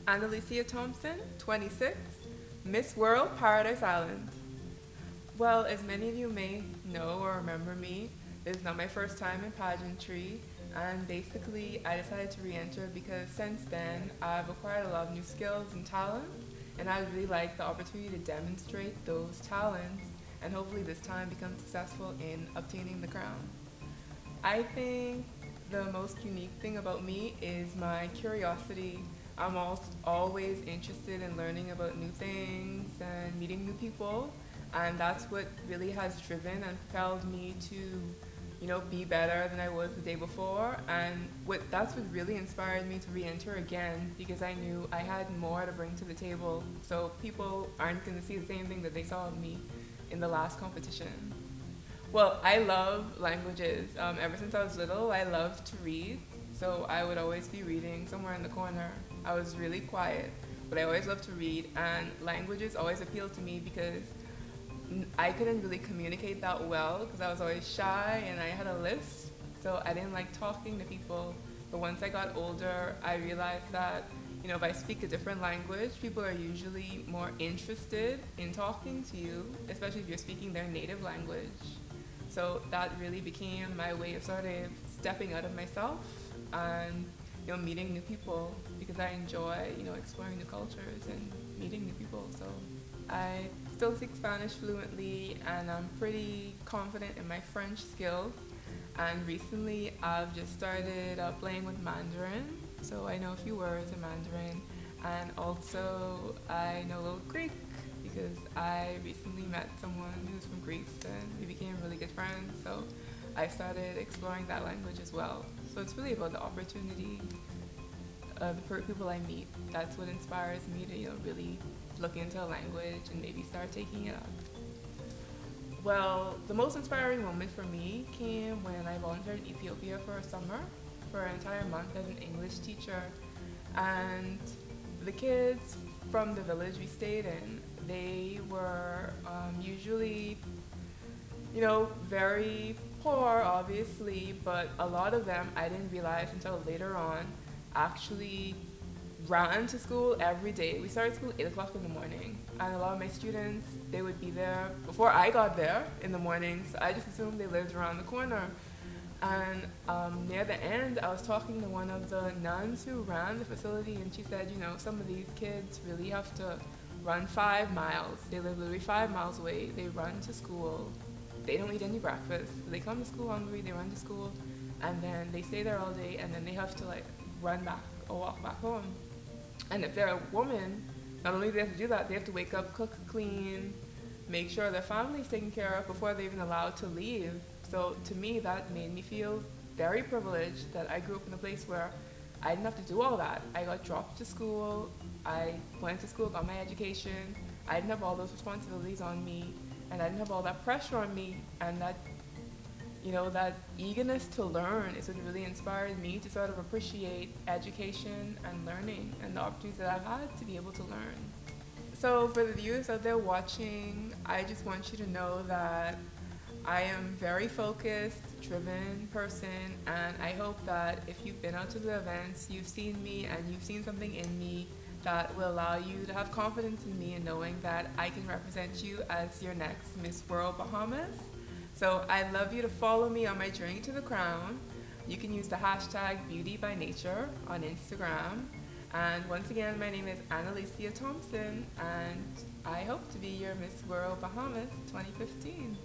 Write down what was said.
Analicia Thompson, 26, Miss World, Paradise Island. Well, as many of you may know or remember me, this is not my first time in pageantry, and basically I decided to re-enter because since then I've acquired a lot of new skills and talents, and I really like the opportunity to demonstrate those talents and hopefully this time become successful in obtaining the crown. I think the most unique thing about me is my curiosity. I'm almost always interested in learning about new things and meeting new people, and that's what really has driven and propelled me to, be better than I was the day before. And that's what really inspired me to re-enter again because I knew I had more to bring to the table. So people aren't going to see the same thing that they saw of me in the last competition. Well, I love languages. Ever since I was little, I loved to read. So I would always be reading somewhere in the corner. I was really quiet, but I always loved to read. And languages always appealed to me because I couldn't really communicate that well because I was always shy and I had a lisp. So I didn't like talking to people. But once I got older, I realized that if I speak a different language, people are usually more interested in talking to you, especially if you're speaking their native language. So that really became my way of sort of stepping out of myself and meeting new people because I enjoy exploring new cultures and meeting new people. So I still speak Spanish fluently and I'm pretty confident in my French skills. And recently I've just started playing with Mandarin, so I know a few words in Mandarin, and also I know a little Greek because I recently met someone who's from Greece and we became really good friends, so I started exploring that language as well. So it's really about the opportunity of the people I meet. That's what inspires me to really look into a language and maybe start taking it up. Well, the most inspiring moment for me came when I volunteered in Ethiopia for a summer, for an entire month as an English teacher. And the kids from the village we stayed in, they were usually, very poor, obviously, but a lot of them, I didn't realize until later on, actually ran to school every day. We started school 8 o'clock in the morning, and a lot of my students, they would be there before I got there in the morning, so I just assumed they lived around the corner. And near the end, I was talking to one of the nuns who ran the facility, and she said, some of these kids really have to run 5 miles. They live literally 5 miles away. They run to school. They don't eat any breakfast. They come to school hungry, they run to school, and then they stay there all day, and then they have to run back or walk back home. And if they're a woman, not only do they have to do that, they have to wake up, cook, clean, make sure their family's taken care of before they're even allowed to leave. So to me, that made me feel very privileged that I grew up in a place where I didn't have to do all that. I got dropped to school, I went to school, got my education, I didn't have all those responsibilities on me, and I didn't have all that pressure on me, and that that eagerness to learn is what really inspired me to sort of appreciate education and learning and the opportunities that I've had to be able to learn. So for the viewers out there watching, I just want you to know that I am very focused, driven person, and I hope that if you've been out to the events, you've seen me and you've seen something in me that will allow you to have confidence in me and knowing that I can represent you as your next Miss World Bahamas. So I'd love you to follow me on my journey to the crown. You can use the hashtag BeautyByNature on Instagram. And once again, my name is Analicia Thompson, and I hope to be your Miss World Bahamas 2015.